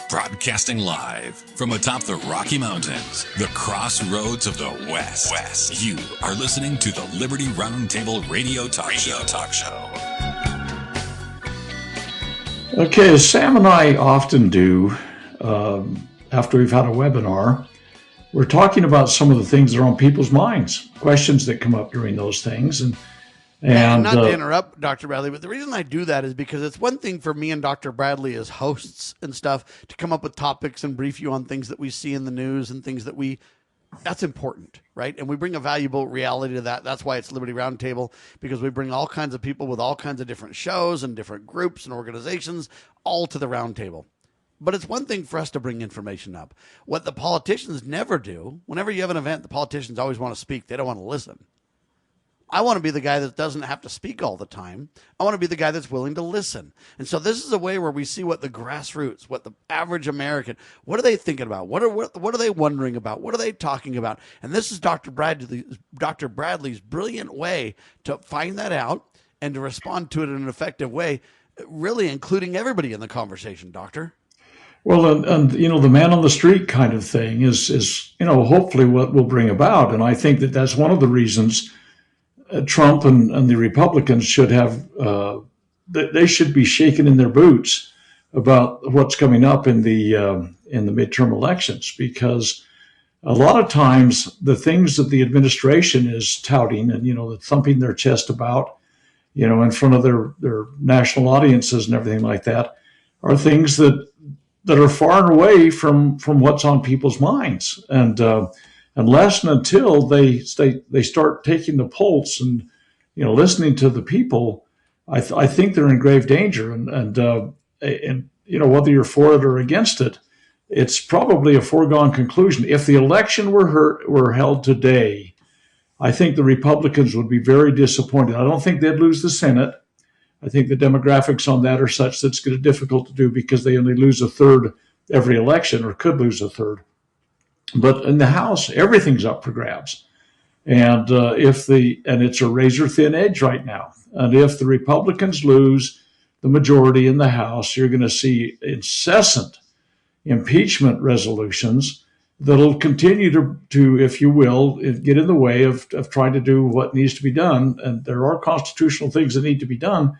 Broadcasting live from atop the Rocky Mountains, the crossroads of the West. You are listening to the Liberty RoundTable Radio Talk Show. Okay, as Sam and I often do after we've had a webinar, we're talking about some of the things that are on people's minds, questions that come up during those things. And not to interrupt, Dr. Bradley, but the reason I do that is because it's one thing for me and Dr. Bradley as hosts and stuff to come up with topics and brief you on things that we see in the news and things that that's important, right? And we bring a valuable reality to that. That's why it's Liberty Roundtable, because we bring all kinds of people with all kinds of different shows and different groups and organizations all to the roundtable. But it's one thing for us to bring information up. What the politicians never do, whenever you have an event, the politicians always want to speak. They don't want to listen. I want to be the guy that doesn't have to speak all the time. I want to be the guy that's willing to listen. And so this is a way where we see what the grassroots, what the average American, what are they thinking about? What are they wondering about? What are they talking about? And this is Dr. Bradley's brilliant way to find that out and to respond to it in an effective way, really including everybody in the conversation, Doctor. Well, and the man on the street kind of thing is hopefully what we'll bring about. And I think that that's one of the reasons Trump and the Republicans should have, they should be shaken in their boots about what's coming up in the midterm elections, because a lot of times the things that the administration is touting and, thumping their chest about, in front of their national audiences and everything like that are things that are far and away from what's on people's minds. And, unless and until they start taking the pulse and listening to the people, I think they're in grave danger. And whether you're for it or against it, it's probably a foregone conclusion. If the election were held today, I think the Republicans would be very disappointed. I don't think they'd lose the Senate. I think the demographics on that are such that it's going to be difficult to do because they only lose a third every election, or could lose a third. But in the House, everything's up for grabs. And it's a razor thin edge right now. And if the Republicans lose the majority in the House, you're going to see incessant impeachment resolutions that'll continue to, if you will, get in the way of trying to do what needs to be done. And there are constitutional things that need to be done.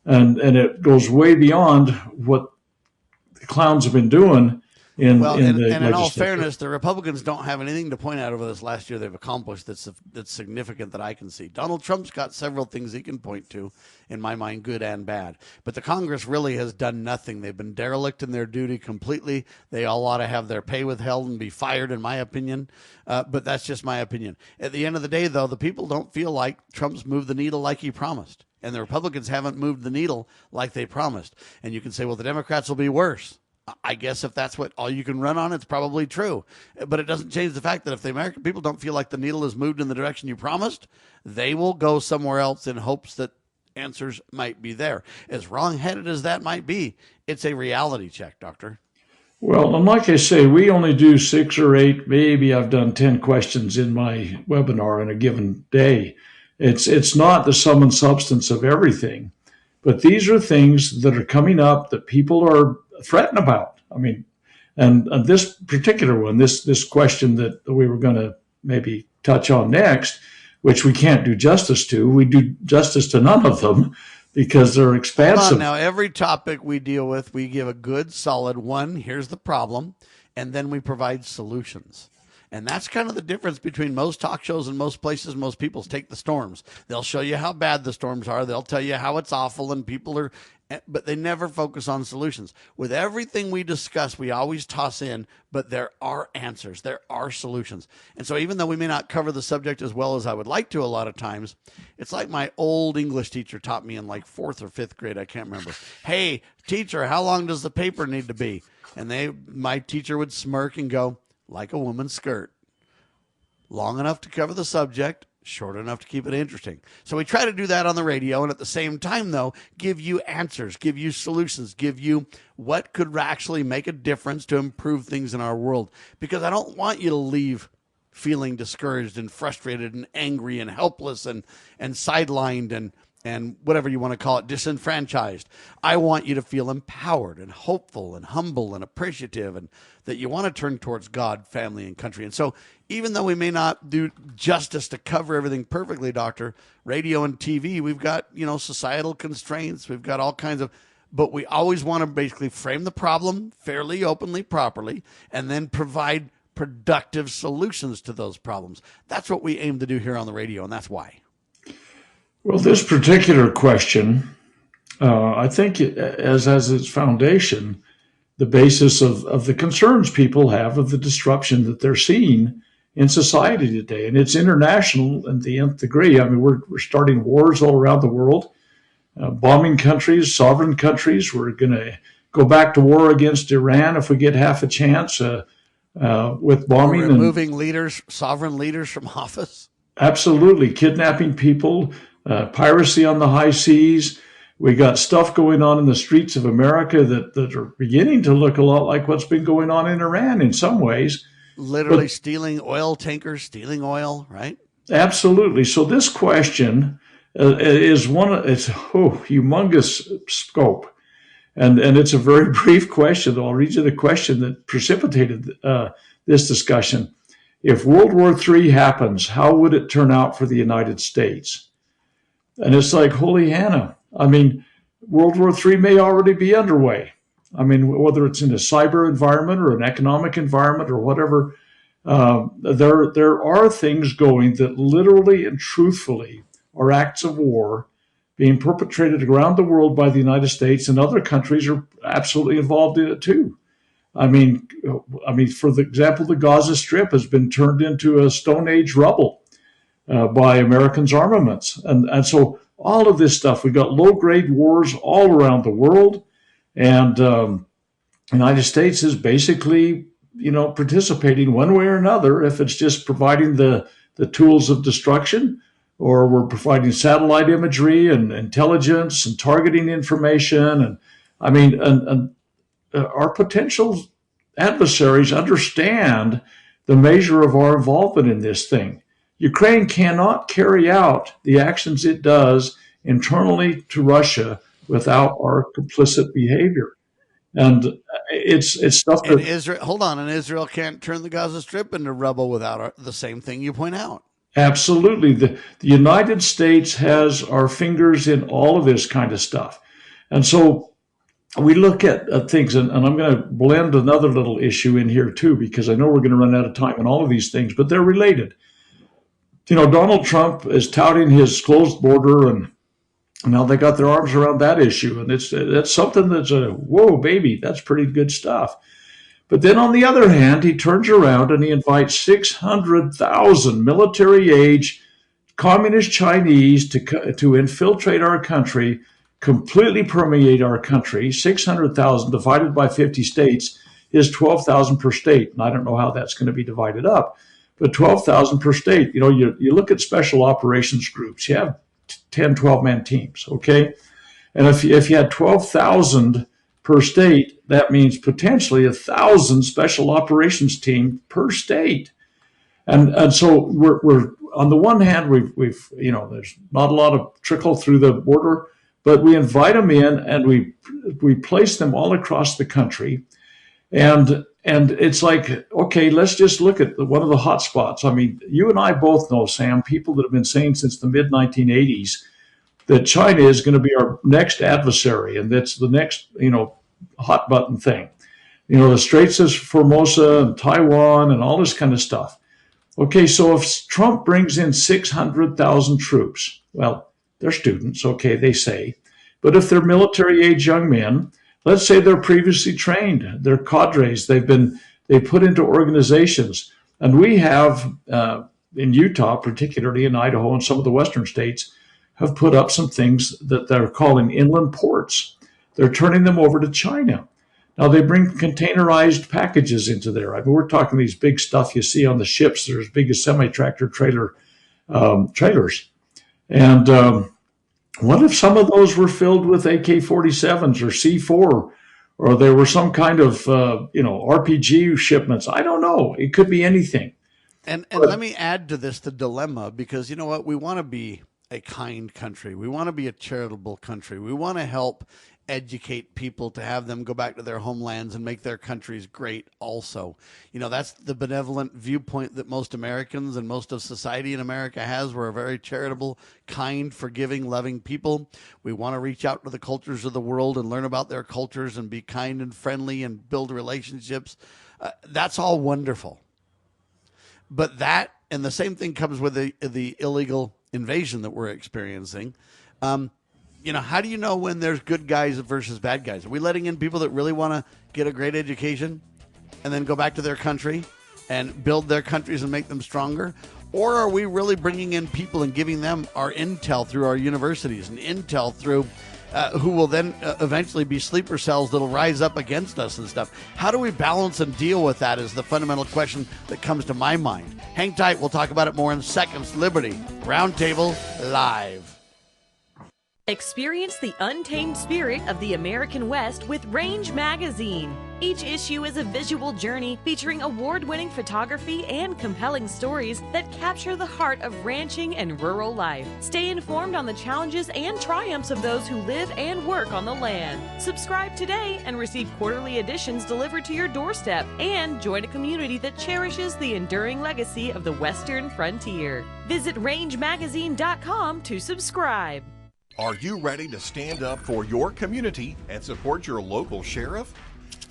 And it goes way beyond what the clowns have been doing. In all fairness, the Republicans don't have anything to point out over this last year they've accomplished that's significant that I can see. Donald Trump's got several things he can point to, in my mind, good and bad. But the Congress really has done nothing. They've been derelict in their duty completely. They all ought to have their pay withheld and be fired, in my opinion. But that's just my opinion. At the end of the day, though, the people don't feel like Trump's moved the needle like he promised. And the Republicans haven't moved the needle like they promised. And you can say, well, the Democrats will be worse. I guess if that's what all you can run on, it's probably true. But it doesn't change the fact that if the American people don't feel like the needle has moved in the direction you promised, they will go somewhere else in hopes that answers might be there. As wrong-headed as that might be, it's a reality check, Doctor. Well, and like I say, we only do 6 or 8, maybe I've done 10 questions in my webinar in a given day. It's not the sum and substance of everything, but these are things that are coming up that people are threatened about. I mean, and this particular one, this question that we were going to maybe touch on next, which we can't do justice to. We do justice to none of them because they're expansive. Hold on now, every topic we deal with, we give a good, solid one. Here's the problem, and then we provide solutions. And that's kind of the difference between most talk shows and most places. Most people take the storms. They'll show you how bad the storms are. They'll tell you how it's awful and people are, but they never focus on solutions. With everything we discuss, we always toss in, but there are answers. There are solutions. And so even though we may not cover the subject as well as I would like to a lot of times, it's like my old English teacher taught me in like 4th or 5th grade. I can't remember. Hey, teacher, how long does the paper need to be? And my teacher would smirk and go, like a woman's skirt. Long enough to cover the subject, short enough to keep it interesting. So we try to do that on the radio, and at the same time, though, give you answers, give you solutions, give you what could actually make a difference to improve things in our world. Because I don't want you to leave feeling discouraged and frustrated and angry and helpless and sidelined and and whatever you want to call it, disenfranchised. I want you to feel empowered and hopeful and humble and appreciative, and that you want to turn towards God, family, and country. And so even though we may not do justice to cover everything perfectly, Doctor, radio and TV, we've got, societal constraints. We've got all kinds of, but we always want to basically frame the problem fairly, openly, properly, and then provide productive solutions to those problems. That's what we aim to do here on the radio, and that's why. Well, this particular question, I think as its foundation, the basis of the concerns people have of the disruption that they're seeing in society today. And it's international in the nth degree. I mean, we're starting wars all around the world, bombing countries, sovereign countries. We're going to go back to war against Iran if we get half a chance with bombing. We're removing leaders, sovereign leaders from office. Absolutely. Kidnapping people, piracy on the high seas. We got stuff going on in the streets of America that are beginning to look a lot like what's been going on in Iran in some ways. Literally stealing oil tankers, stealing oil, right? Absolutely. So this question is humongous scope. And it's a very brief question. I'll read you the question that precipitated this discussion. If World War III happens, how would it turn out for the United States? And it's like, holy Hannah. I mean, World War III may already be underway. I mean, whether it's in a cyber environment or an economic environment or whatever, there are things going that literally and truthfully are acts of war being perpetrated around the world by the United States, and other countries are absolutely involved in it too. I mean, for example, the Gaza Strip has been turned into a Stone Age rubble by Americans' armaments. And so all of this stuff, we've got low-grade wars all around the world, and the United States is basically, participating one way or another, if it's just providing the tools of destruction, or we're providing satellite imagery and intelligence and targeting information. And our potential adversaries understand the measure of our involvement in this thing. Ukraine cannot carry out the actions it does internally to Russia without our complicit behavior. And it's stuff that... And Israel can't turn the Gaza Strip into rubble without the same thing you point out. Absolutely. The United States has our fingers in all of this kind of stuff. And so we look at things, and I'm going to blend another little issue in here too, because I know we're going to run out of time on all of these things, but they're related. Donald Trump is touting his closed border, and now they got their arms around that issue. And that's something that's whoa, baby, that's pretty good stuff. But then on the other hand, he turns around and he invites 600,000 military-age communist Chinese to infiltrate our country, completely permeate our country. 600,000 divided by 50 states is 12,000 per state. And I don't know how that's going to be divided up, but 12,000 per state. You look at special operations groups, you have 10, 12-man teams, okay? And if you had 12,000 per state, that means potentially 1,000 special operations team per state. And so we're on the one hand, we've there's not a lot of trickle through the border, but we invite them in and we place them all across the country. And it's like, okay, let's just look at one of the hot spots. I mean, you and I both know, Sam, people that have been saying since the mid-1980s that China is going to be our next adversary, and that's the next, hot button thing. The Straits of Formosa and Taiwan and all this kind of stuff. Okay, so if Trump brings in 600,000 troops, well, they're students, okay, they say. But if they're military-age young men, let's say they're previously trained, they're cadres, they put into organizations. And we have, in Utah, particularly in Idaho and some of the western states, have put up some things that they're calling inland ports. They're turning them over to China. Now, they bring containerized packages into there. I mean, we're talking these big stuff you see on the ships. They're as big as semi-tractor trailers. And what if some of those were filled with AK-47s or C4, or there were some kind of, RPG shipments? I don't know. It could be anything. And let me add to this the dilemma, because you know what? We want to be a kind country. We want to be a charitable country. We want to help educate people to have them go back to their homelands and make their countries great also. You know, that's the benevolent viewpoint that most Americans and most of society in America has. We're a very charitable, kind, forgiving, loving people. We want to reach out to the cultures of the world and learn about their cultures and be kind and friendly and build relationships. That's all wonderful. But that, and the same thing comes with the illegal invasion that we're experiencing. You know, how do you know when there's good guys versus bad guys? Are we letting in people that really want to get a great education and then go back to their country and build their countries and make them stronger? Or are we really bringing in people and giving them our intel through our universities and intel through who will then eventually be sleeper cells that'll rise up against us and stuff? How do we balance and deal with that is the fundamental question that comes to my mind. Hang tight. We'll talk about it more in seconds. Liberty Roundtable Live. Experience the untamed spirit of the American West with Range Magazine. Each issue is a visual journey featuring award-winning photography and compelling stories that capture the heart of ranching and rural life. Stay informed on the challenges and triumphs of those who live and work on the land. Subscribe today and receive quarterly editions delivered to your doorstep, and join a community that cherishes the enduring legacy of the Western frontier. Visit rangemagazine.com to subscribe. Are you ready to stand up for your community and support your local sheriff?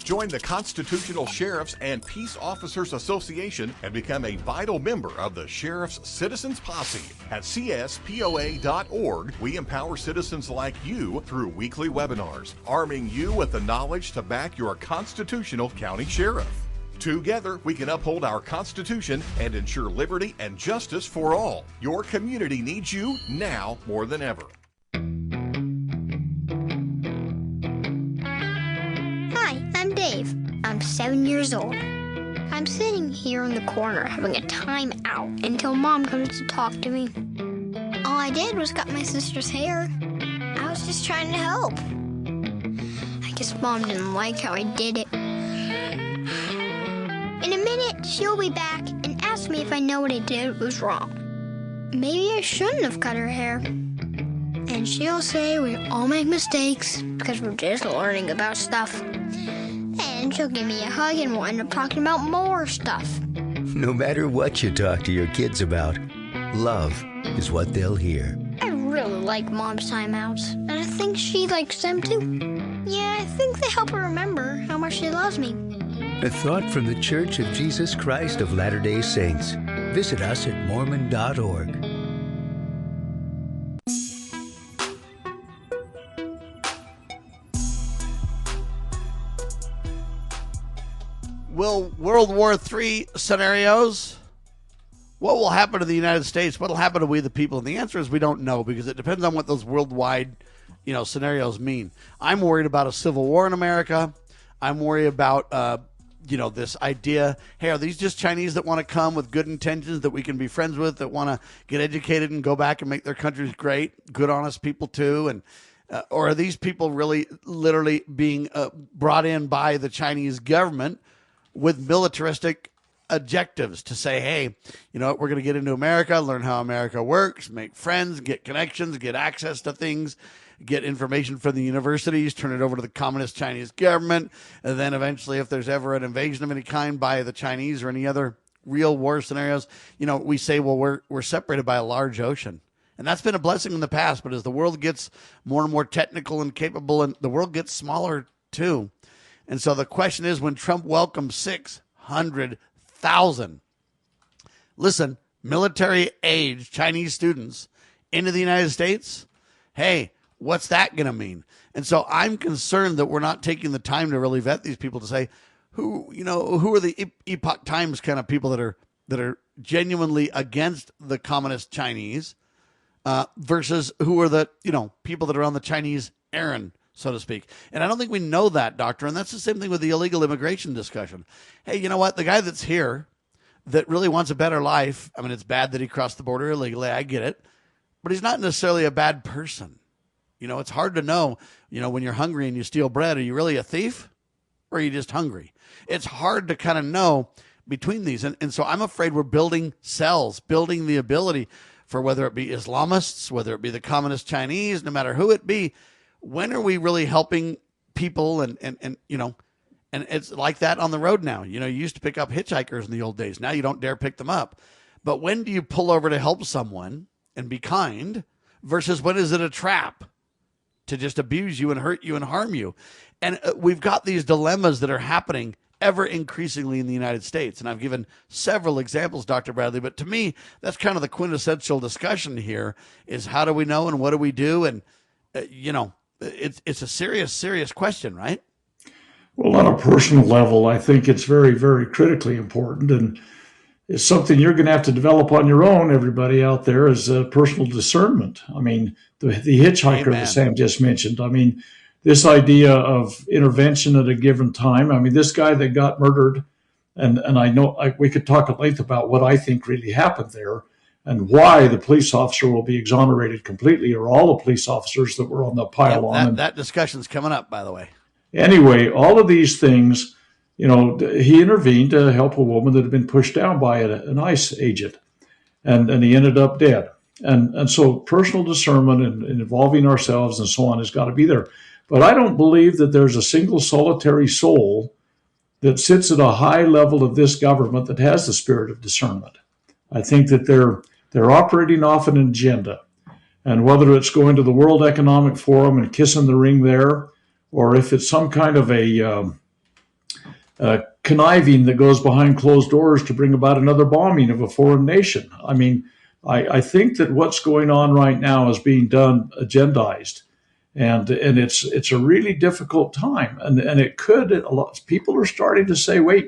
Join the Constitutional Sheriffs and Peace Officers Association and become a vital member of the Sheriff's Citizens Posse. At CSPOA.org, we empower citizens like you through weekly webinars, arming you with the knowledge to back your constitutional county sheriff. Together, we can uphold our Constitution and ensure liberty and justice for all. Your community needs you now more than ever. Hi, I'm Dave. I'm 7 years old. I'm sitting here in the corner having a time out until Mom comes to talk to me. All I did was cut my sister's hair. I was just trying to help. I guess Mom didn't like how I did it. In a minute, she'll be back and ask me if I know what I did was wrong. Maybe I shouldn't have cut her hair. And she'll say we all make mistakes because we're just learning about stuff. And she'll give me a hug and we'll end up talking about more stuff. No matter what you talk to your kids about, love is what they'll hear. I really like Mom's timeouts, and I think she likes them too. Yeah, I think they help her remember how much she loves me. A thought from the Church of Jesus Christ of Latter-day Saints. Visit us at Mormon.org. Will World War III scenarios, what will happen to the United States? What will happen to we the people? And the answer is we don't know, because it depends on what those worldwide, scenarios mean. I'm worried about a civil war in America. I'm worried about, this idea, hey, are these just Chinese that want to come with good intentions that we can be friends with, that want to get educated and go back and make their countries great, good, honest people too? And or are these people really literally being brought in by the Chinese government with militaristic objectives to say, hey, we're going to get into America, learn how America works, make friends, get connections, get access to things, get information from the universities, turn it over to the communist Chinese government, and then eventually, if there's ever an invasion of any kind by the Chinese or any other real war scenarios, we say, well, we're separated by a large ocean. And that's been a blessing in the past, but as the world gets more and more technical and capable, and the world gets smaller too. And so the question is, when Trump welcomes 600,000, military-age Chinese students into the United States, hey, what's that going to mean? And so I'm concerned that we're not taking the time to really vet these people to say, who are the Epoch Times kind of people that are genuinely against the communist Chinese versus who are the, people that are on the Chinese errand, so to speak. And I don't think we know that, Doctor. And that's the same thing with the illegal immigration discussion. Hey, you know what? The guy that's here that really wants a better life, I mean, it's bad that he crossed the border illegally. I get it. But he's not necessarily a bad person. It's hard to know, when you're hungry and you steal bread, are you really a thief or are you just hungry? It's hard to kind of know between these. And so I'm afraid we're building cells, building the ability for whether it be Islamists, whether it be the communist Chinese, no matter who it be, when are we really helping people? And it's like that on the road now. You used to pick up hitchhikers in the old days. Now you don't dare pick them up. But when do you pull over to help someone and be kind versus when is it a trap to just abuse you and hurt you and harm you? And we've got these dilemmas that are happening ever increasingly in the United States. And I've given several examples, Dr. Bradley, but to me, that's kind of the quintessential discussion here is how do we know and what do we do? And, it's a serious, serious question, right? Well, on a personal level, I think it's very, very critically important. And it's something you're going to have to develop on your own, everybody out there, is personal discernment. I mean, the hitchhiker that Sam just mentioned, I mean, this idea of intervention at a given time. I mean, this guy that got murdered, and I know we could talk at length about what I think really happened there and why the police officer will be exonerated completely, or all the police officers that were on the pylon. That discussion's coming up, by the way. Anyway, all of these things, he intervened to help a woman that had been pushed down by an ICE agent, and he ended up dead. And so personal discernment and involving ourselves and so on has got to be there. But I don't believe that there's a single solitary soul that sits at a high level of this government that has the spirit of discernment. I think that they're operating off an agenda. And whether it's going to the World Economic Forum and kissing the ring there, or if it's some kind of a conniving that goes behind closed doors to bring about another bombing of a foreign nation. I mean, I think that what's going on right now is being done agendized. And it's a really difficult time. And it could, people are starting to say, wait.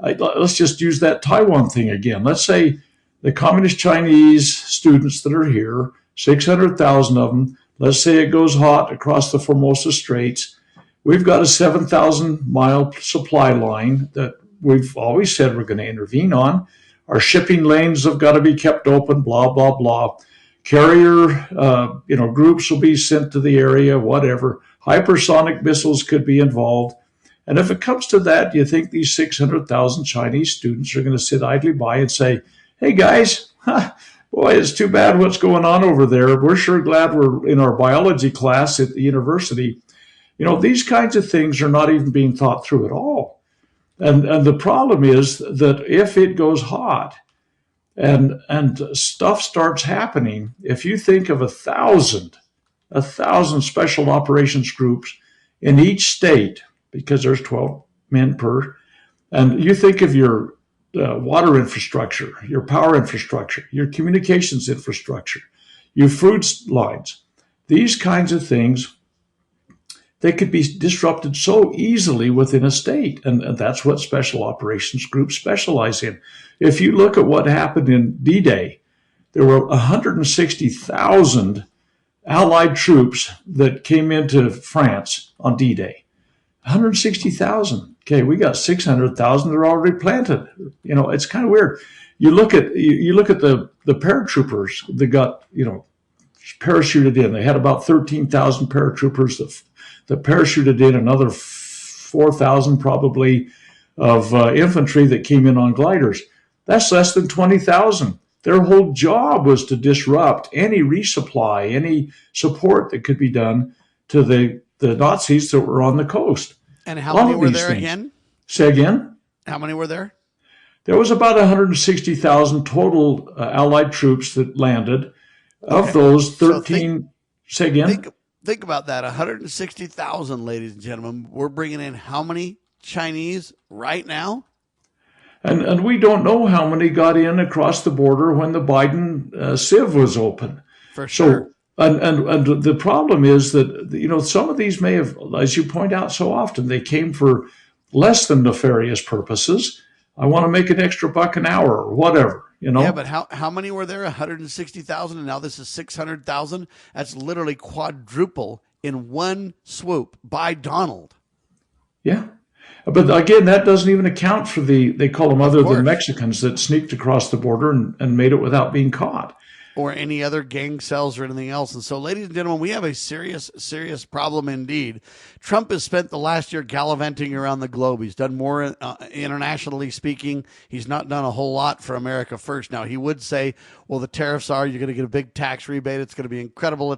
Let's just use that Taiwan thing again. Let's say the communist Chinese students that are here, 600,000 of them, let's say it goes hot across the Formosa Straits. We've got a 7,000-mile supply line that we've always said we're going to intervene on. Our shipping lanes have got to be kept open, blah, blah, blah. Carrier, groups will be sent to the area, whatever. Hypersonic missiles could be involved. And if it comes to that, do you think these 600,000 Chinese students are going to sit idly by and say, hey, guys, boy, it's too bad what's going on over there. We're sure glad we're in our biology class at the university. These kinds of things are not even being thought through at all. And the problem is that if it goes hot, and stuff starts happening, if you think of 1,000 special operations groups in each state, because there's 12 men per, and you think of your water infrastructure, your power infrastructure, your communications infrastructure, your food lines, these kinds of things, they could be disrupted so easily within a state. And that's what special operations groups specialize in. If you look at what happened in D-Day, there were 160,000 Allied troops that came into France on D-Day. 160,000. Okay, we got 600,000 that are already planted. It's kind of weird. You look at the paratroopers that got, parachuted in. They had about 13,000 paratroopers that parachuted in, another 4,000 probably of infantry that came in on gliders. That's less than 20,000. Their whole job was to disrupt any resupply, any support that could be done to the Nazis that were on the coast. And how many were there again? Say again? How many were there? There was about 160,000 total Allied troops that landed. Of those, 13... say again? Think about that. 160,000, ladies and gentlemen. We're bringing in how many Chinese right now? And we don't know how many got in across the border when the Biden sieve was open. For sure. So, and the problem is that, some of these may have, as you point out so often, they came for less than nefarious purposes. I want to make an extra buck an hour or whatever. Yeah, but how many were there? 160,000, and now this is 600,000. That's literally quadruple in one swoop by Donald. Yeah. But again, that doesn't even account for they call them other than Mexicans that sneaked across the border and made it without being caught. or any other gang cells or anything else. And so, ladies and gentlemen, we have a serious, serious problem indeed. Trump has spent the last year gallivanting around the globe. He's done more internationally speaking. He's not done a whole lot for America first. Now, he would say, well, the tariffs are, you're going to get a big tax rebate. It's going to be incredible.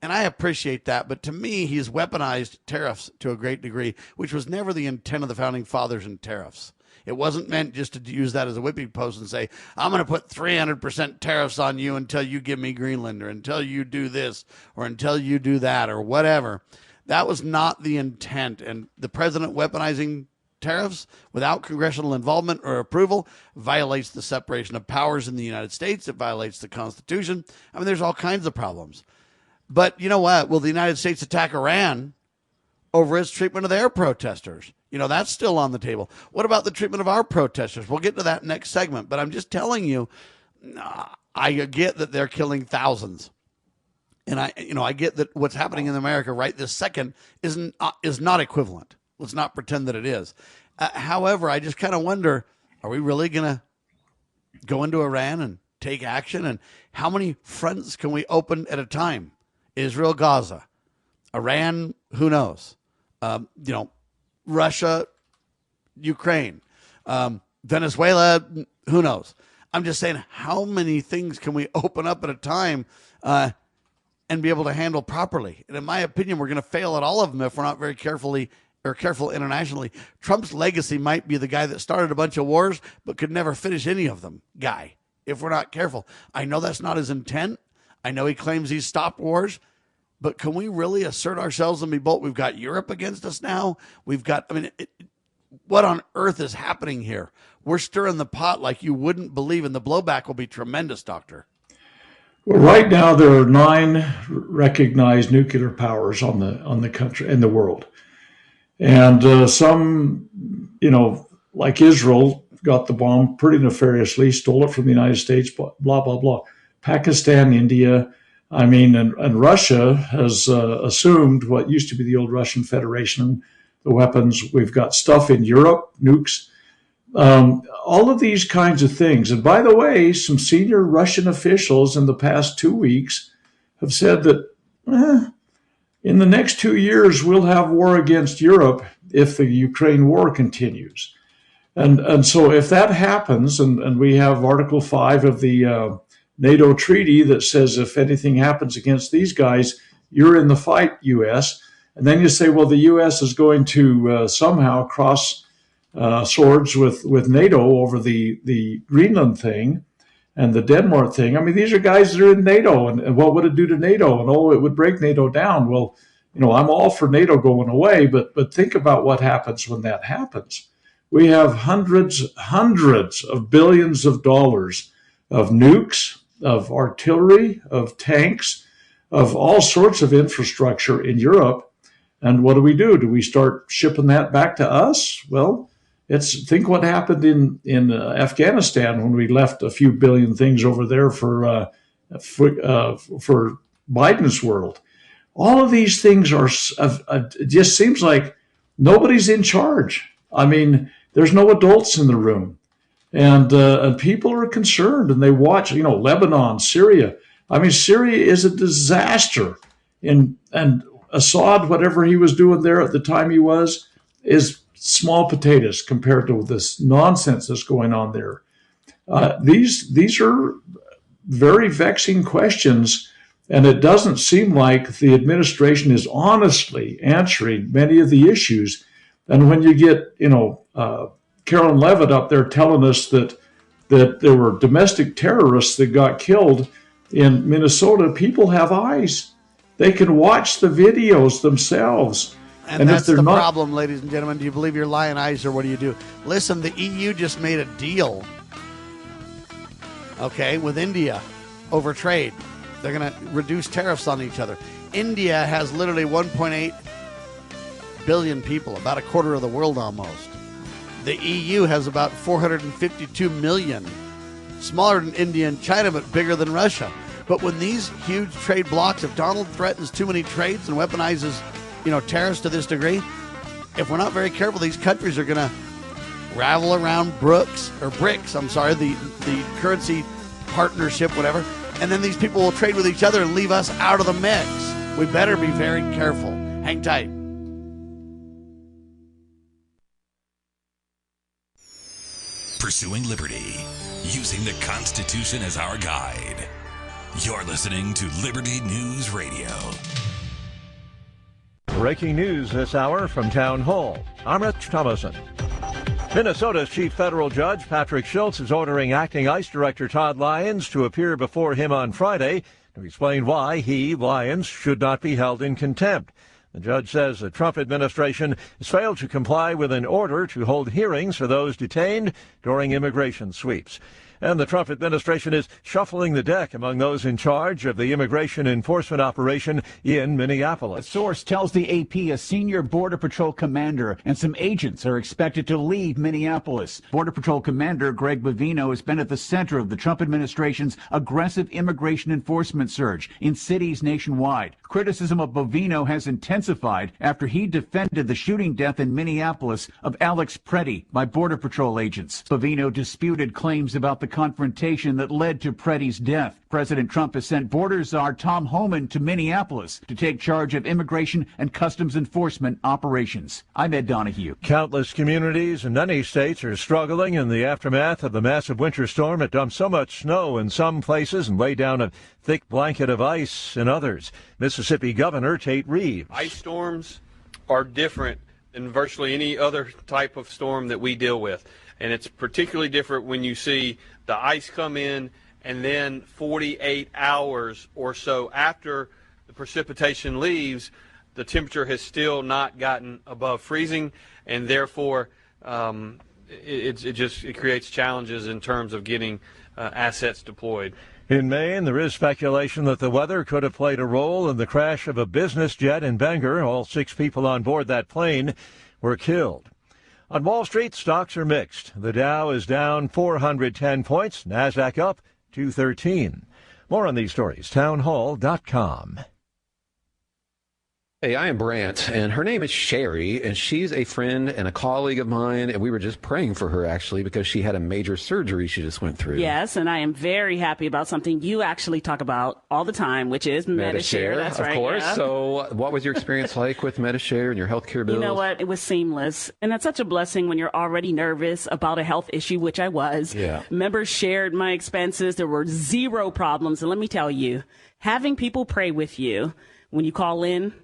And I appreciate that. But to me, he's weaponized tariffs to a great degree, which was never the intent of the founding fathers in tariffs. It wasn't meant just to use that as a whipping post and say, I'm going to put 300% tariffs on you until you give me Greenland, or until you do this, or until you do that, or whatever. That was not the intent. And the president weaponizing tariffs without congressional involvement or approval violates the separation of powers in the United States. It violates the Constitution. I mean, there's all kinds of problems. But you know what? Will the United States attack Iran over its treatment of their protesters? That's still on the table. What about the treatment of our protesters? We'll get to that next segment. But I'm just telling you, I get that they're killing thousands. And I get that what's happening in America right this second is not equivalent. Let's not pretend that it is. However, I just kind of wonder, are we really going to go into Iran and take action? And how many fronts can we open at a time? Israel, Gaza, Iran, who knows? Russia, Ukraine, Venezuela, who knows? I'm just saying, how many things can we open up at a time and be able to handle properly? And in my opinion, we're going to fail at all of them if we're not very careful internationally. Trump's legacy might be the guy that started a bunch of wars but could never finish any of them guy, if we're not careful. I know that's not his intent. I know he claims he's stopped wars. But can we really assert ourselves and be bold? We've got Europe against us now. What on earth is happening here? We're stirring the pot like you wouldn't believe, and the blowback will be tremendous, Doctor. Well, right now there are 9 recognized nuclear powers on the country in the world, and some, like Israel, got the bomb pretty nefariously, stole it from the United States. Blah blah blah. Pakistan, India. And Russia has assumed what used to be the old Russian Federation, the weapons. We've got stuff in Europe, nukes, all of these kinds of things. And by the way, some senior Russian officials in the past 2 weeks have said that in the next 2 years, we'll have war against Europe if the Ukraine war continues. And so if that happens, and we have Article 5 of the NATO treaty that says if anything happens against these guys, you're in the fight, U.S. And then you say, well, the U.S. is going to somehow cross swords with NATO over the Greenland thing and the Denmark thing. These are guys that are in NATO, and what would it do to NATO? And it would break NATO down. Well, I'm all for NATO going away, but think about what happens when that happens. We have hundreds of billions of dollars of nukes, of artillery, of tanks, of all sorts of infrastructure in Europe. And what do? Do we start shipping that back to us? Well, think what happened in Afghanistan when we left a few billion things over there for Biden's world. All of these things it just seems like nobody's in charge. There's no adults in the room. And people are concerned, and they watch, Lebanon, Syria. Syria is a disaster. And Assad, whatever he was doing there at the time is small potatoes compared to this nonsense that's going on there. These are very vexing questions, and it doesn't seem like the administration is honestly answering many of the issues. And when you get, Carolyn Levitt up there telling us that there were domestic terrorists that got killed in Minnesota, people have eyes. They can watch the videos themselves. And that's the problem, ladies and gentlemen. Do you believe your lying eyes, or what do you do? Listen, the EU just made a deal, with India over trade. They're going to reduce tariffs on each other. India has literally 1.8 billion people, about a quarter of the world almost. The EU has about 452 million, smaller than India and China, but bigger than Russia. But when these huge trade blocks, if Donald threatens too many trades and weaponizes, tariffs to this degree, if we're not very careful, these countries are going to ravel around BRICS, the currency partnership, whatever, and then these people will trade with each other and leave us out of the mix. We better be very careful. Hang tight. Pursuing liberty, using the Constitution as our guide. You're listening to Liberty News Radio. Breaking news this hour from Town Hall. I'm Rich Thomason. Minnesota's chief federal judge, Patrick Schultz, is ordering acting ICE director Todd Lyons to appear before him on Friday to explain why he, Lyons, should not be held in contempt. The judge says the Trump administration has failed to comply with an order to hold hearings for those detained during immigration sweeps. And the Trump administration is shuffling the deck among those in charge of the immigration enforcement operation in Minneapolis. A source tells the AP a senior Border Patrol commander and some agents are expected to leave Minneapolis. Border Patrol Commander Greg Bovino has been at the center of the Trump administration's aggressive immigration enforcement surge in cities nationwide. Criticism of Bovino has intensified after he defended the shooting death in Minneapolis of Alex Preti by Border Patrol agents. Bovino disputed claims about the confrontation that led to Preti's death. President Trump has sent Border Czar Tom Homan to Minneapolis to take charge of immigration and customs enforcement operations. I'm Ed Donahue. Countless communities in many states are struggling in the aftermath of the massive winter storm. It dumped so much snow in some places and laid down a thick blanket of ice in others. Mississippi Governor Tate Reeves. Ice storms are different than virtually any other type of storm that we deal with. And it's particularly different when you see the ice come in and then 48 hours or so after the precipitation leaves, the temperature has still not gotten above freezing, and therefore it creates challenges in terms of getting assets deployed. In Maine, there is speculation that the weather could have played a role in the crash of a business jet in Bangor. All 6 people on board that plane were killed. On Wall Street, stocks are mixed. The Dow is down 410 points, NASDAQ up 213. More on these stories, townhall.com. Hey, I am Brant, and her name is Sherry, and she's a friend and a colleague of mine, and we were just praying for her, actually, because she had a major surgery she just went through. Yes, and I am very happy about something you actually talk about all the time, which is Medishare. That's right. Of course. Yeah. So what was your experience like with Medishare and your health care bills? You know what? It was seamless, and that's such a blessing when you're already nervous about a health issue, which I was. Yeah. Members shared my expenses. There were zero problems, and let me tell you, having people pray with you when you call in,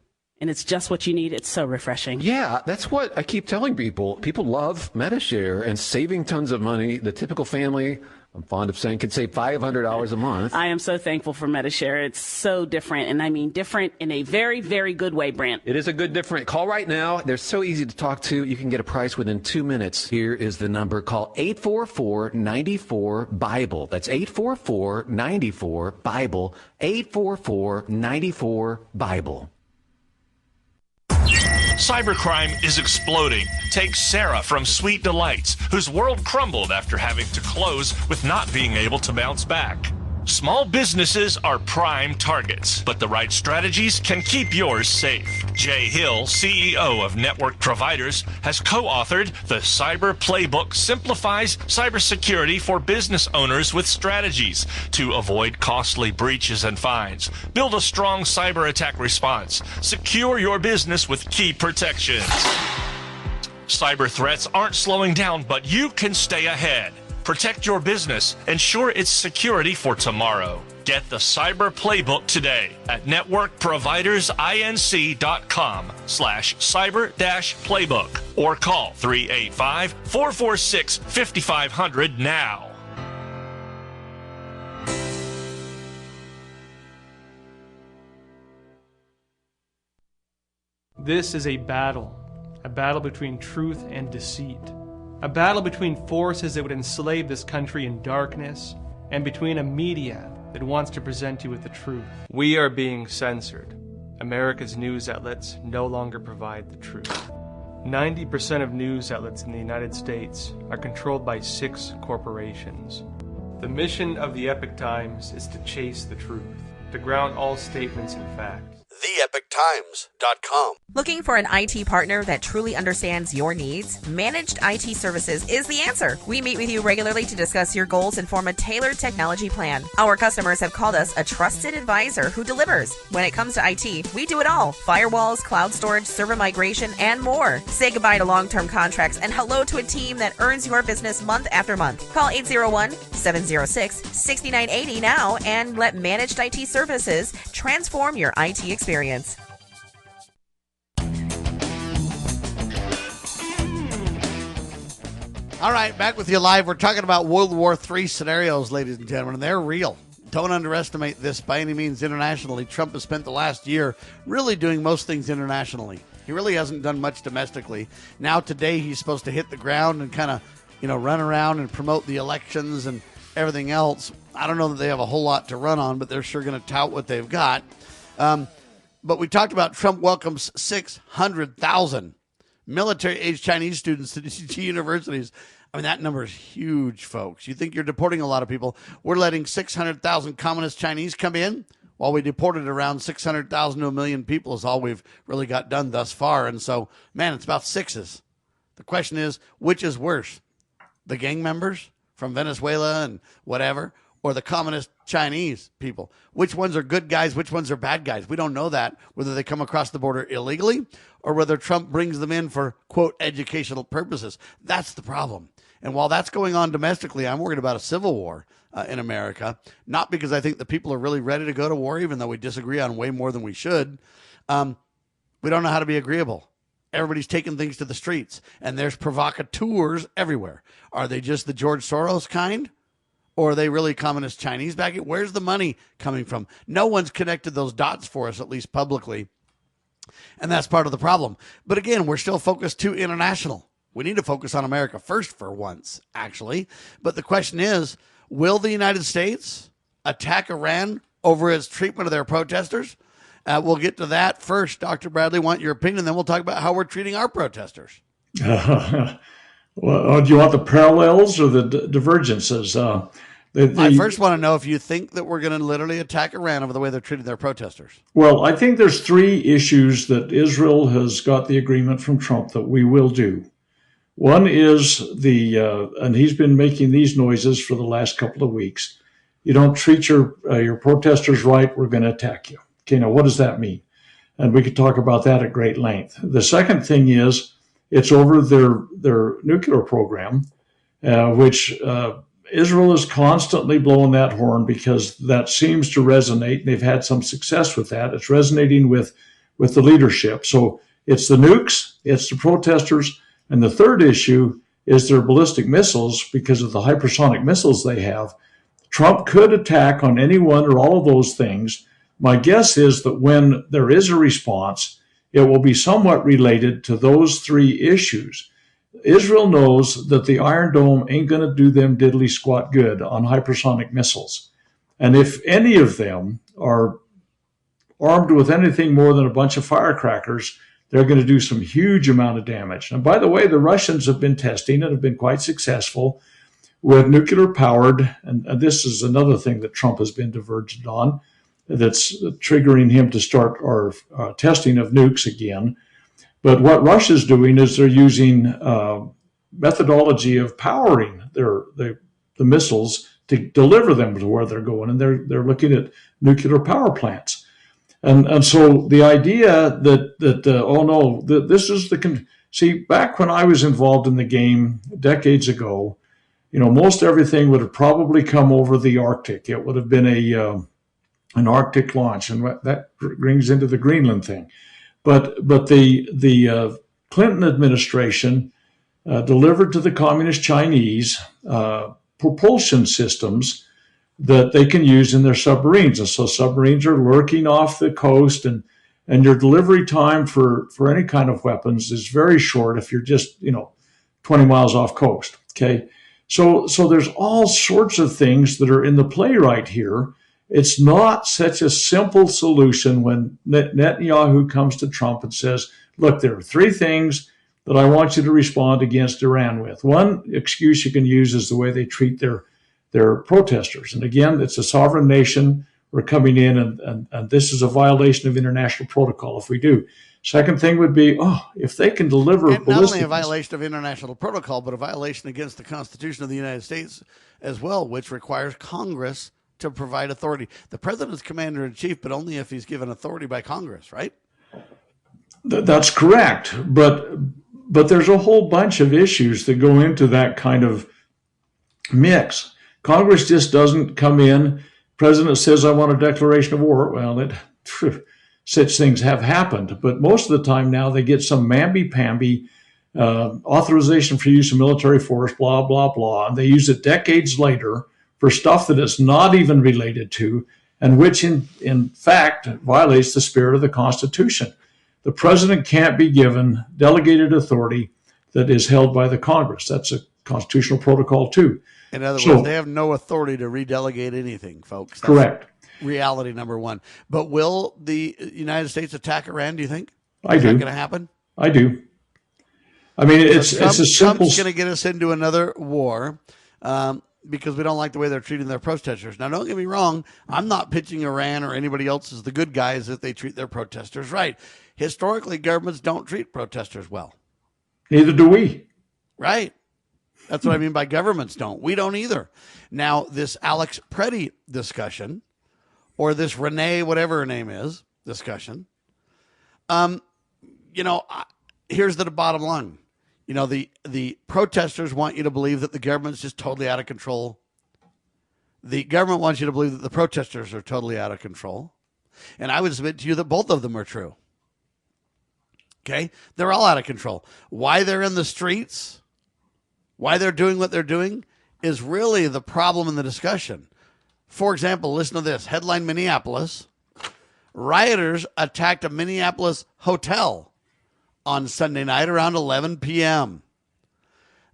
and it's just what you need. It's so refreshing. Yeah, that's what I keep telling people. People love Medishare and saving tons of money. The typical family, I'm fond of saying, could save $500 a month. I am so thankful for Medishare. It's so different, and I mean different in a very, very good way, Brant. It is a good different. Call right now. They're so easy to talk to. You can get a price within 2 minutes. Here is the number. Call 844-94-BIBLE. That's 844-94-BIBLE. 844-94-BIBLE. Cybercrime is exploding. Take Sarah from Sweet Delights, whose world crumbled after having to close with not being able to bounce back. Small businesses are prime targets, but the right strategies can keep yours safe. Jay Hill, CEO of Network Providers, has co-authored The Cyber Playbook Simplifies Cybersecurity for Business Owners with Strategies to avoid costly breaches and fines. Build a strong cyber attack response. Secure your business with key protections. Cyber threats aren't slowing down, but you can stay ahead. Protect your business. Ensure its security for tomorrow. Get the Cyber Playbook today at networkprovidersinc.com/cyber-playbook or call 385-446-5500 now. This is a battle between truth and deceit. A battle between forces that would enslave this country in darkness and between a media that wants to present you with the truth. We are being censored. America's news outlets no longer provide the truth. 90% of news outlets in the United States are controlled by 6 corporations. The mission of the Epoch Times is to chase the truth, to ground all statements in fact. The Epoch NewYorkTimes.com. Looking for an IT partner that truly understands your needs? Managed IT Services is the answer. We meet with you regularly to discuss your goals and form a tailored technology plan. Our customers have called us a trusted advisor who delivers. When it comes to IT, we do it all. Firewalls, cloud storage, server migration, and more. Say goodbye to long-term contracts and hello to a team that earns your business month after month. Call 801-706-6980 now and let Managed IT Services transform your IT experience. All right, back with you live. We're talking about World War III scenarios, ladies and gentlemen, and they're real. Don't underestimate this by any means internationally. Trump has spent the last year really doing most things internationally. He really hasn't done much domestically. Now today he's supposed to hit the ground and kind of, run around and promote the elections and everything else. I don't know that they have a whole lot to run on, but they're sure going to tout what they've got. But we talked about Trump welcomes 600,000 military-age Chinese students to universities. I mean, that number is huge, folks. You think you're deporting a lot of people. We're letting 600,000 communist Chinese come in while we deported around 600,000 to 1 million people is all we've really got done thus far. And so, man, it's about sixes. The question is, which is worse? The gang members from Venezuela and whatever, or the communist Chinese people? Which ones are good guys? Which ones are bad guys? We don't know that, whether they come across the border illegally or whether Trump brings them in for, quote, educational purposes. That's the problem. And while that's going on domestically, I'm worried about a civil war in America, not because I think the people are really ready to go to war, even though we disagree on way more than we should. We don't know how to be agreeable. Everybody's taking things to the streets, and there's provocateurs everywhere. Are they just the George Soros kind? Or are they really communist Chinese back? Where's the money coming from? No one's connected those dots for us, at least publicly. And that's part of the problem. But again, we're still focused too international. We need to focus on America first for once, actually. But the question is, will the United States attack Iran over its treatment of their protesters? We'll get to that first. Dr. Bradley, want your opinion, then we'll talk about how we're treating our protesters. Well, do you want the parallels or the divergences? I first want to know if you think that we're going to literally attack Iran over the way they're treating their protesters. Well, I think there's three issues that Israel has got the agreement from Trump that we will do. One is and he's been making these noises for the last couple of weeks. You don't treat your protesters right, we're going to attack you. Okay, now what does that mean? And we could talk about that at great length. The second thing is, it's over their nuclear program, which Israel is constantly blowing that horn because that seems to resonate. They've had some success with that. It's resonating with the leadership. So it's the nukes, it's the protesters, and the third issue is their ballistic missiles because of the hypersonic missiles they have. Trump could attack on any one or all of those things. My guess is that when there is a response, it will be somewhat related to those three issues. Israel knows that the Iron Dome ain't going to do them diddly squat good on hypersonic missiles. And if any of them are armed with anything more than a bunch of firecrackers, they're going to do some huge amount of damage. And by the way, the Russians have been testing and have been quite successful with nuclear powered, and this is another thing that Trump has been divergent on, that's triggering him to start our testing of nukes again. But what Russia's doing is they're using methodology of powering the missiles to deliver them to where they're going, and they're looking at nuclear power plants. And so the idea that this is see, back when I was involved in the game decades ago, most everything would have probably come over the Arctic. It would have been an Arctic launch, and that brings into the Greenland thing. But the Clinton administration delivered to the communist Chinese propulsion systems that they can use in their submarines. And so submarines are lurking off the coast, and your delivery time for any kind of weapons is very short if you're just 20 miles off coast. Okay, so there's all sorts of things that are in the play right here. It's not such a simple solution when Netanyahu comes to Trump and says, look, there are three things that I want you to respond against Iran with. One excuse you can use is the way they treat their protesters. And again, it's a sovereign nation we're coming in and this is a violation of international protocol if we do. Second thing would be, if they can deliver and not only a ballistic violation of international protocol, but a violation against the Constitution of the United States as well, which requires Congress to provide authority. The president's commander-in-chief, but only if he's given authority by Congress, right? That's correct. But there's a whole bunch of issues that go into that kind of mix. Congress just doesn't come in. President says, I want a declaration of war. Well, such things have happened. But most of the time now they get some mamby-pamby authorization for use of military force, blah, blah, blah. And they use it decades later for stuff that it's not even related to, and which in fact violates the spirit of the Constitution. The president can't be given delegated authority that is held by the Congress. That's a constitutional protocol too. In other words, they have no authority to redelegate anything, folks. That's correct. Reality number one. But will the United States attack Iran, do you think? I do. Is that going to happen? I do. I mean, it's a simple... Trump's going to get us into another war because we don't like the way they're treating their protesters. Now, don't get me wrong. I'm not pitching Iran or anybody else as the good guys if they treat their protesters right. Historically, governments don't treat protesters well. Neither do we. Right. That's what I mean by governments don't. We don't either. Now, this Alex Preti discussion, or this Renee, whatever her name is, discussion, here's the bottom line. The protesters want you to believe that the government's just totally out of control. The government wants you to believe that the protesters are totally out of control. And I would submit to you that both of them are true. Okay? They're all out of control. Why they're in the streets, why they're doing what they're doing, is really the problem in the discussion. For example, listen to this. Headline Minneapolis. Rioters attacked a Minneapolis hotel on Sunday night around 11 p.m.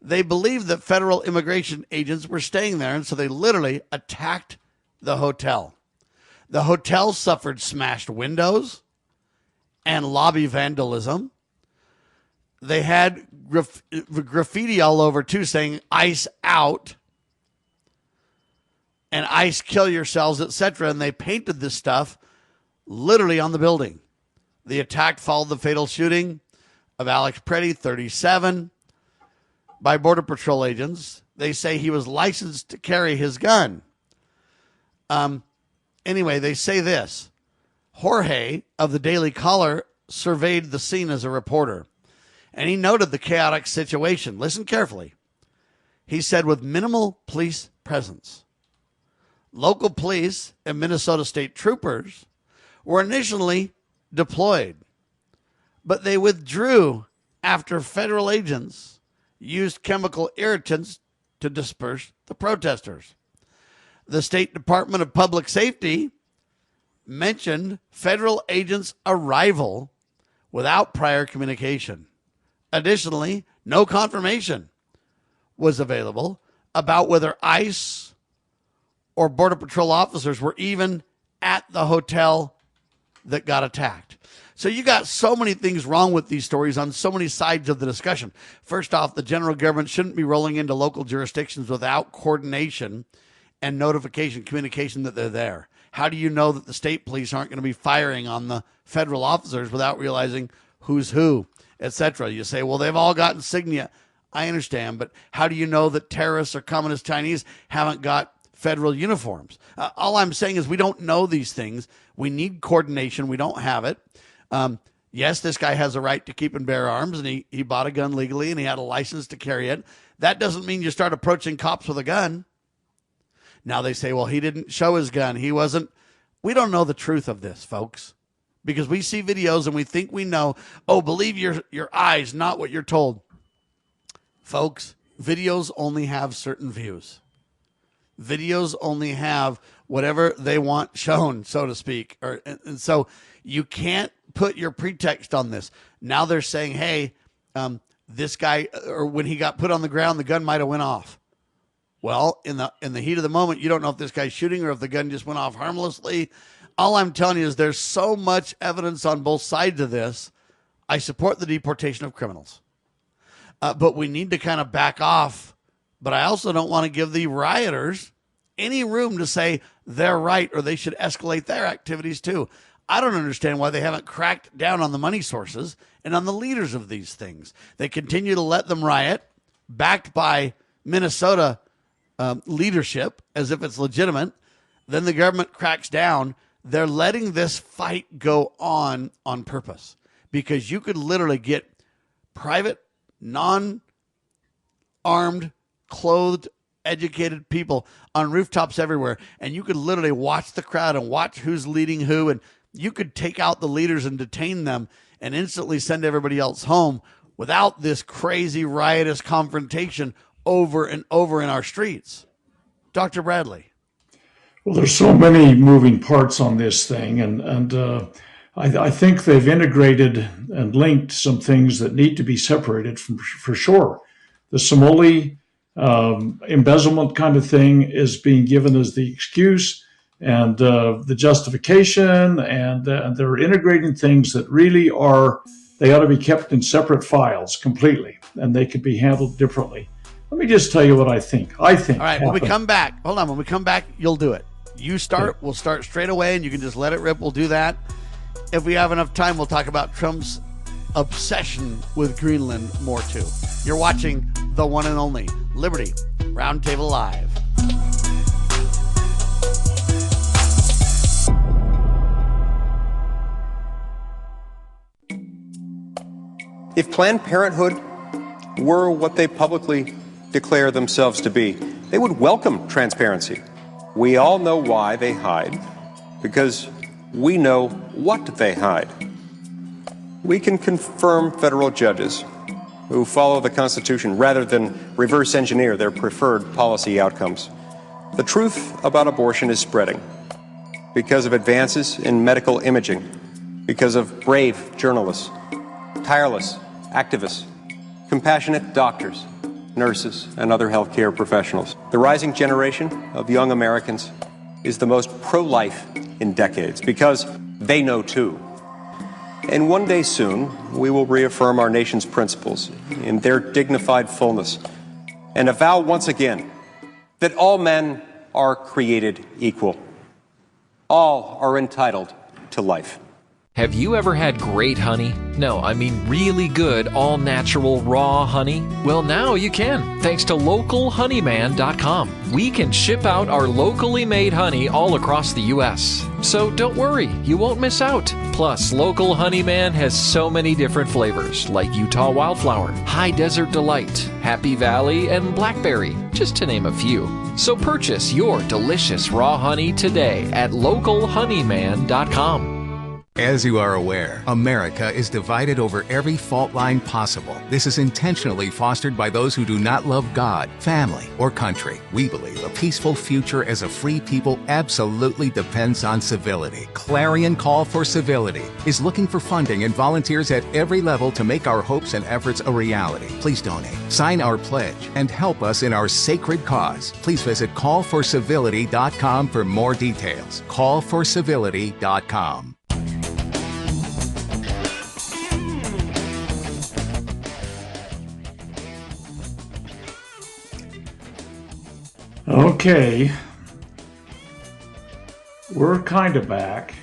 They believed that federal immigration agents were staying there, and so they literally attacked the hotel. The hotel suffered smashed windows and lobby vandalism. They had graffiti all over, too, saying, ICE out, and ICE kill yourselves, etc., and they painted this stuff literally on the building. The attack followed the fatal shooting of Alex Preti, 37, by Border Patrol agents. They say he was licensed to carry his gun. Anyway, they say this. Jorge of the Daily Caller surveyed the scene as a reporter, and he noted the chaotic situation. Listen carefully. He said, with minimal police presence, local police and Minnesota state troopers were initially deployed, but they withdrew after federal agents used chemical irritants to disperse the protesters. The State Department of Public Safety mentioned federal agents' arrival without prior communication. Additionally, no confirmation was available about whether ICE or Border Patrol officers were even at the hotel that got attacked. So you got so many things wrong with these stories on so many sides of the discussion. First off, the general government shouldn't be rolling into local jurisdictions without coordination and notification, communication that they're there. How do you know that the state police aren't going to be firing on the federal officers without realizing who's who, etc.? You say, well, they've all got insignia. I understand, but how do you know that terrorists or communist Chinese haven't got federal uniforms? All I'm saying is we don't know these things. We need coordination. We don't have it. Yes, this guy has a right to keep and bear arms, and he bought a gun legally, and he had a license to carry it. That doesn't mean you start approaching cops with a gun. Now they say, well, he didn't show his gun. He wasn't. We don't know the truth of this, folks, because we see videos and we think we know. Oh, believe your eyes, not what you're told. Folks, videos only have certain views. Videos only have whatever they want shown, so to speak. And so you can't put your pretext on this. Now they're saying, hey, this guy, or when he got put on the ground, the gun might have went off. Well, in the heat of the moment, you don't know if this guy's shooting or if the gun just went off harmlessly. All I'm telling you is there's so much evidence on both sides of this. I support the deportation of criminals. But we need to kind of back off. But I also don't want to give the rioters any room to say their right, or they should escalate their activities too. I don't understand why they haven't cracked down on the money sources and on the leaders of these things. They continue to let them riot, backed by Minnesota leadership, as if it's legitimate. Then the government cracks down. They're letting this fight go on purpose, because you could literally get private, non-armed, clothed, educated people on rooftops everywhere, and you could literally watch the crowd and watch who's leading who, and you could take out the leaders and detain them and instantly send everybody else home without this crazy riotous confrontation over and over in our streets. Dr. Bradley. Well, there's so many moving parts on this thing, and I think they've integrated and linked some things that need to be separated for sure. The Somali embezzlement kind of thing is being given as the excuse, and the justification, and they're integrating things that really they ought to be kept in separate files completely, and they could be handled differently. Let me just tell you what I think. All right, when we come back, you'll do it. You start, we'll start straight away, and you can just let it rip. We'll do that. If we have enough time, we'll talk about Trump's obsession with Greenland more too. You're watching the one and only Liberty Roundtable Live. If Planned Parenthood were what they publicly declare themselves to be, they would welcome transparency. We all know why they hide, because we know what they hide. We can confirm federal judges who follow the Constitution rather than reverse engineer their preferred policy outcomes. The truth about abortion is spreading because of advances in medical imaging, because of brave journalists, tireless activists, compassionate doctors, nurses, and other healthcare professionals. The rising generation of young Americans is the most pro-life in decades because they know too. And one day soon, we will reaffirm our nation's principles in their dignified fullness and avow once again that all men are created equal. All are entitled to life. Have you ever had great honey? No, I mean really good, all-natural, raw honey? Well, now you can, thanks to localhoneyman.com. We can ship out our locally made honey all across the U.S. So don't worry, you won't miss out. Plus, Local Honeyman has so many different flavors, like Utah Wildflower, High Desert Delight, Happy Valley, and Blackberry, just to name a few. So purchase your delicious raw honey today at localhoneyman.com. As you are aware, America is divided over every fault line possible. This is intentionally fostered by those who do not love God, family, or country. We believe a peaceful future as a free people absolutely depends on civility. Clarion Call for Civility is looking for funding and volunteers at every level to make our hopes and efforts a reality. Please donate, sign our pledge, and help us in our sacred cause. Please visit callforcivility.com for more details. Callforcivility.com. Okay, we're kind of back.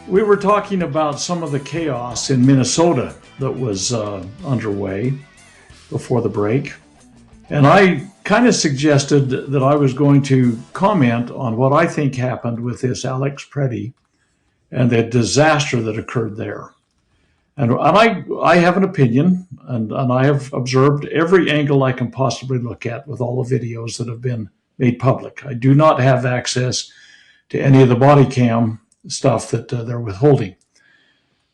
We were talking about some of the chaos in Minnesota that was underway before the break. And I kind of suggested that I was going to comment on what I think happened with this Alex Preti and the disaster that occurred there. And I have an opinion, and I have observed every angle I can possibly look at with all the videos that have been made public. I do not have access to any of the body cam stuff that they're withholding.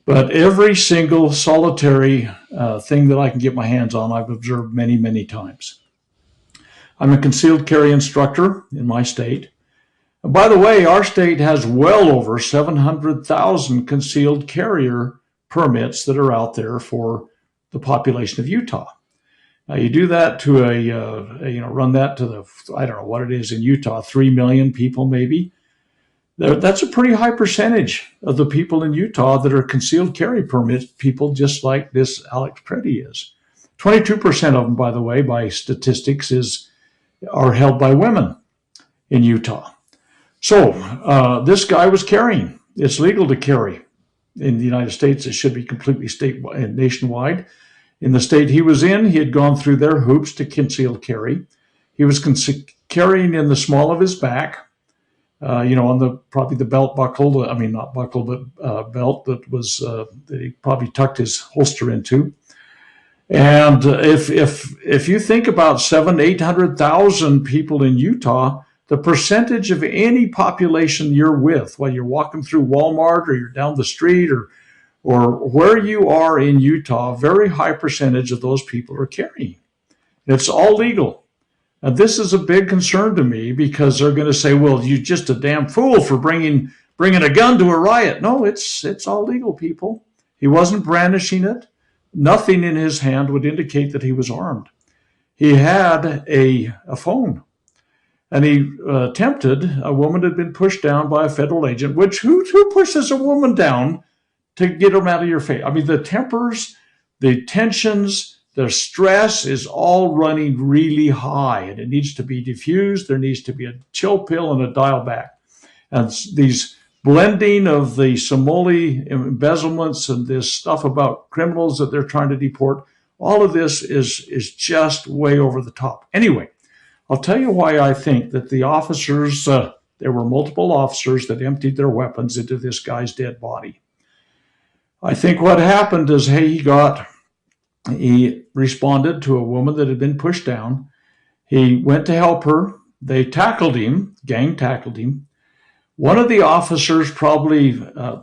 But every single solitary thing that I can get my hands on, I've observed many, many times. I'm a concealed carry instructor in my state. And by the way, our state has well over 700,000 concealed carrier permits that are out there for the population of Utah. Now you do that to run that to the, I don't know what it is in Utah, 3 million people maybe. That's a pretty high percentage of the people in Utah that are concealed carry permit people, just like this Alex Preti is. 22% of them, by the way, by statistics, are held by women. in Utah. So this guy was carrying. It's legal to carry in the United States. It should be completely statewide and nationwide. In the state he was in, he had gone through their hoops to conceal carry. He was carrying in the small of his back, on probably the belt buckle. I mean, not buckle, but belt that was that he probably tucked his holster into. And if you think about 800,000 people in Utah, the percentage of any population you're with, while you're walking through Walmart or you're down the street or where you are in Utah, a very high percentage of those people are carrying. It's all legal. And this is a big concern to me because they're going to say, well, you're just a damn fool for bringing a gun to a riot. No, it's all legal, people. He wasn't brandishing it. Nothing in his hand would indicate that he was armed. He had a phone. And he attempted, a woman had been pushed down by a federal agent, which who pushes a woman down to get them out of your face? I mean, the tempers, the tensions, the stress is all running really high, and it needs to be diffused. There needs to be a chill pill and a dial back. And these blending of the Somali embezzlements and this stuff about criminals that they're trying to deport, all of this is just way over the top. Anyway, I'll tell you why I think that the officers, there were multiple officers that emptied their weapons into this guy's dead body. I think what happened is, he responded to a woman that had been pushed down. He went to help her. They tackled him, gang tackled him. One of the officers probably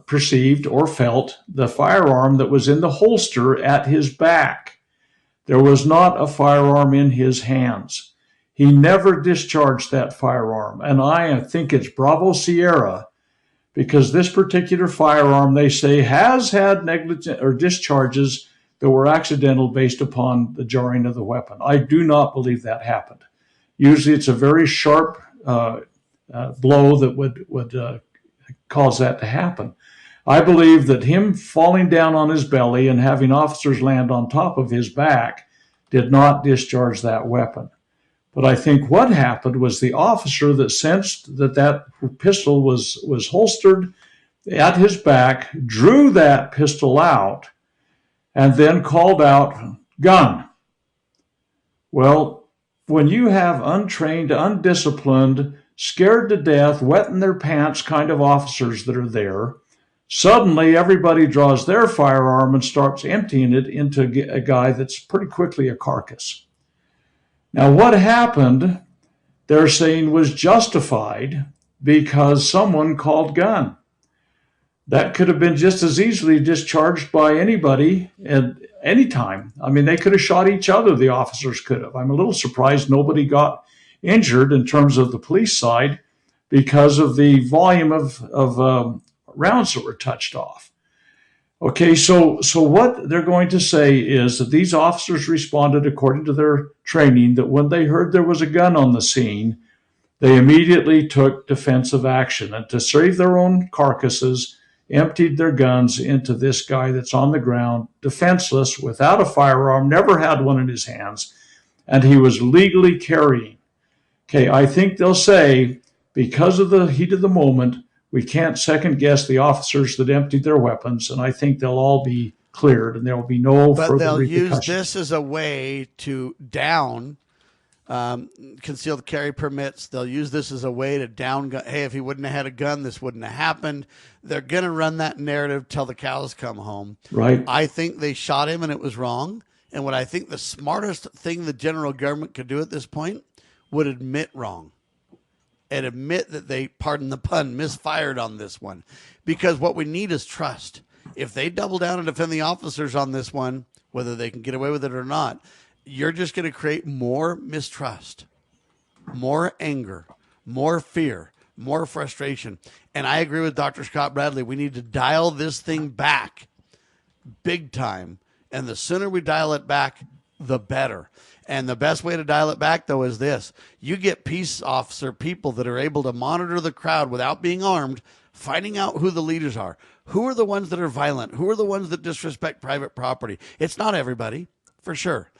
perceived or felt the firearm that was in the holster at his back. There was not a firearm in his hands. He never discharged that firearm. And I think it's Bravo Sierra, because this particular firearm, they say, has had negligent or discharges that were accidental based upon the jarring of the weapon. I do not believe that happened. Usually it's a very sharp blow that would cause that to happen. I believe that him falling down on his belly and having officers land on top of his back did not discharge that weapon. But I think what happened was the officer that sensed that pistol was holstered at his back, drew that pistol out, and then called out, "Gun." Well, when you have untrained, undisciplined, scared to death, wet in their pants kind of officers that are there, suddenly everybody draws their firearm and starts emptying it into a guy that's pretty quickly a carcass. Now, what happened, they're saying, was justified because someone called gun. That could have been just as easily discharged by anybody at any time. I mean, they could have shot each other, the officers could have. I'm a little surprised nobody got injured in terms of the police side because of the volume of rounds that were touched off. Okay, so what they're going to say is that these officers responded according to their training, that when they heard there was a gun on the scene, they immediately took defensive action and to save their own carcasses, emptied their guns into this guy that's on the ground, defenseless, without a firearm, never had one in his hands, and he was legally carrying. Okay, I think they'll say, because of the heat of the moment, we can't second guess the officers that emptied their weapons, and I think they'll all be cleared and there will be no further repercussions. But they'll use this as a way to down concealed carry permits. They'll use this as a way to down, hey, if he wouldn't have had a gun, this wouldn't have happened. They're going to run that narrative till the cows come home. Right. I think they shot him and it was wrong. And what I think the smartest thing the general government could do at this point would admit wrong. And admit that they, pardon the pun, misfired on this one. Because what we need is trust. If they double down and defend the officers on this one, whether they can get away with it or not, you're just going to create more mistrust, more anger, more fear, more frustration. And I agree with Dr. Scott Bradley. We need to dial this thing back big time. And the sooner we dial it back, the better. And the best way to dial it back, though, is this. You get peace officer people that are able to monitor the crowd without being armed, finding out who the leaders are. Who are the ones that are violent? Who are the ones that disrespect private property? It's not everybody. for sure.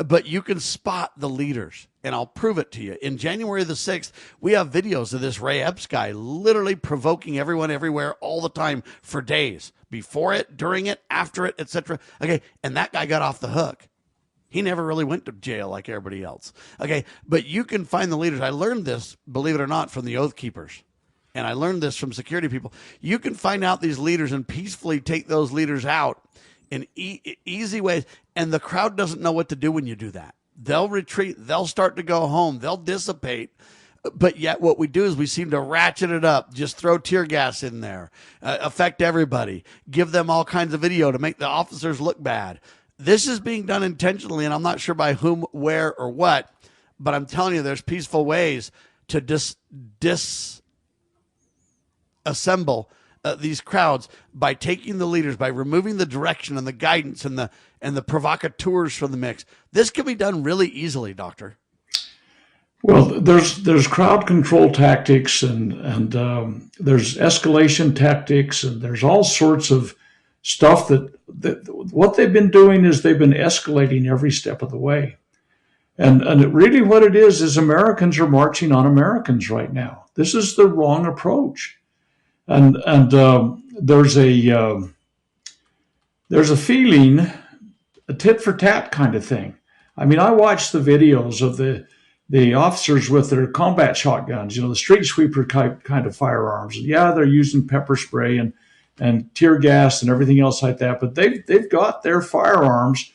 But you can spot the leaders, and I'll prove it to you. In January the 6th, we have videos of this Ray Epps guy literally provoking everyone everywhere all the time for days. Before it, during it, after it, etc. Okay, and that guy got off the hook. He never really went to jail like everybody else. Okay, but you can find the leaders. I learned this, believe it or not, from the Oath Keepers. And I learned this from security people. You can find out these leaders and peacefully take those leaders out in easy ways. And the crowd doesn't know what to do when you do that. They'll retreat. They'll start to go home. They'll dissipate. But yet what we do is we seem to ratchet it up, just throw tear gas in there, affect everybody, give them all kinds of video to make the officers look bad. This is being done intentionally, and I'm not sure by whom, where, or what, but I'm telling you there's peaceful ways to disassemble these crowds by taking the leaders, by removing the direction and the guidance and the provocateurs from the mix. This can be done really easily, Doctor. Well, there's crowd control tactics and there's escalation tactics, and there's all sorts of stuff that what they've been doing is they've been escalating every step of the way. And really what it is Americans are marching on Americans right now. This is the wrong approach. And there's a feeling, a tit for tat kind of thing. I mean, I watched the videos of the officers with their combat shotguns, the street sweeper kind of firearms. And yeah, they're using pepper spray and tear gas and everything else like that, but they've got their firearms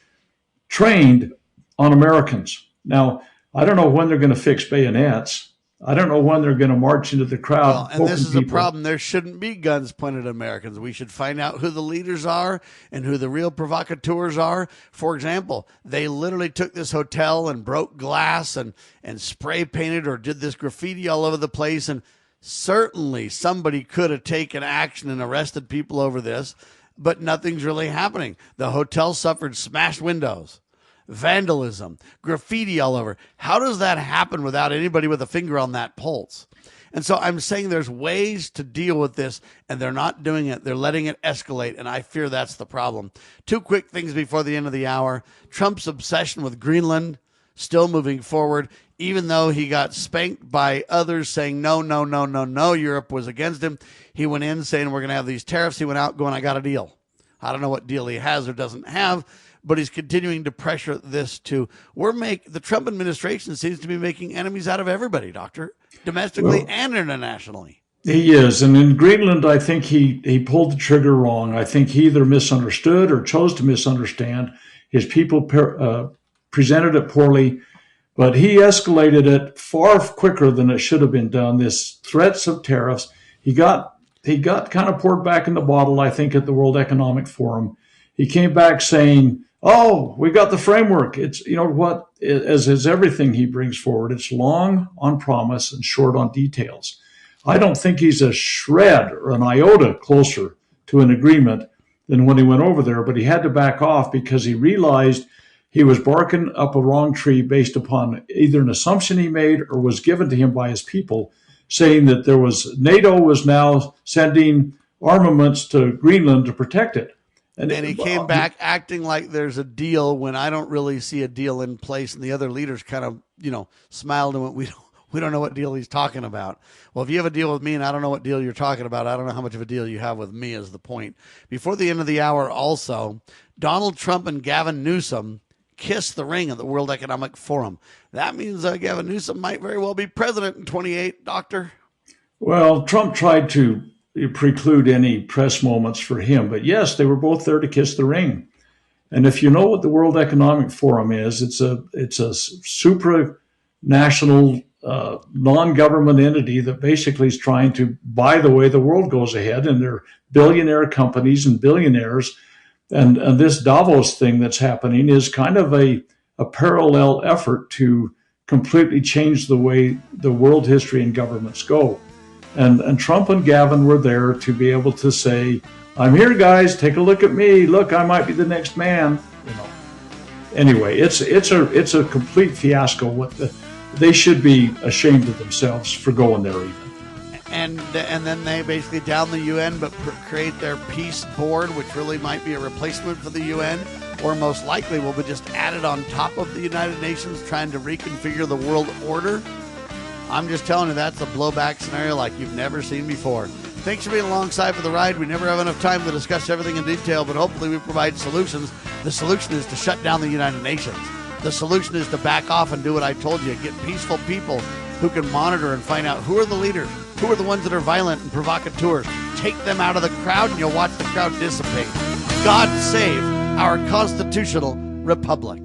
trained on Americans. Now, I don't know when they're going to fix bayonets. I don't know when they're going to march into the crowd. Well, and this is the problem. There shouldn't be guns pointed at Americans. We should find out who the leaders are and who the real provocateurs are. For example, they literally took this hotel and broke glass and spray painted or did this graffiti all over the place. And certainly somebody could have taken action and arrested people over this, but nothing's really happening. The hotel suffered smashed windows, vandalism, graffiti all over. How does that happen without anybody with a finger on that pulse? And so I'm saying there's ways to deal with this, and they're not doing it. They're letting it escalate, and I fear that's the problem. Two quick things before the end of the hour. Trump's obsession with Greenland still moving forward, even though he got spanked by others saying, no, Europe was against him. He went in saying, we're going to have these tariffs. He went out going, I got a deal. I don't know what deal he has or doesn't have, but he's continuing to pressure this to the Trump administration seems to be making enemies out of everybody, Doctor, domestically and internationally. He is. And in Greenland, I think he pulled the trigger wrong. I think he either misunderstood or chose to misunderstand. His people presented it poorly, but he escalated it far quicker than it should have been done. This threats of tariffs, he got kind of poured back in the bottle, I think, at the World Economic Forum. He came back saying, oh, we got the framework. It's, as is everything he brings forward, it's long on promise and short on details. I don't think he's a shred or an iota closer to an agreement than when he went over there, but he had to back off because he realized he was barking up a wrong tree based upon either an assumption he made or was given to him by his people, saying that NATO was now sending armaments to Greenland to protect it. And he came back acting like there's a deal when I don't really see a deal in place. And the other leaders kind of, smiled and went, we don't know what deal he's talking about. Well, if you have a deal with me and I don't know what deal you're talking about, I don't know how much of a deal you have with me is the point. Before the end of the hour also, Donald Trump and Gavin Newsom kissed the ring at the World Economic Forum. That means Gavin Newsom might very well be president in 28, Doctor. Well, Trump tried to preclude any press moments for him, but yes, they were both there to kiss the ring. And if you know what the World Economic Forum is, it's a supranational non-government entity that basically is trying to buy the way the world goes ahead, and they're billionaire companies and billionaires. And this Davos thing that's happening is kind of a parallel effort to completely change the way the world history and governments go. And Trump and Gavin were there to be able to say, I'm here, guys, take a look at me. Look, I might be the next man. Anyway, it's a complete fiasco. They should be ashamed of themselves for going there even. and then they basically down the UN, but create their peace board, which really might be a replacement for the UN, or most likely will be just added on top of the United Nations, trying to reconfigure the world order. I'm just telling you, that's a blowback scenario like you've never seen before. Thanks for being alongside for the ride. We never have enough time to discuss everything in detail, but hopefully we provide solutions. The solution is to shut down the United Nations. The solution is to back off and do what I told you. Get peaceful people who can monitor and find out who are the leaders, who are the ones that are violent and provocateurs. Take them out of the crowd and you'll watch the crowd dissipate. God save our constitutional republic.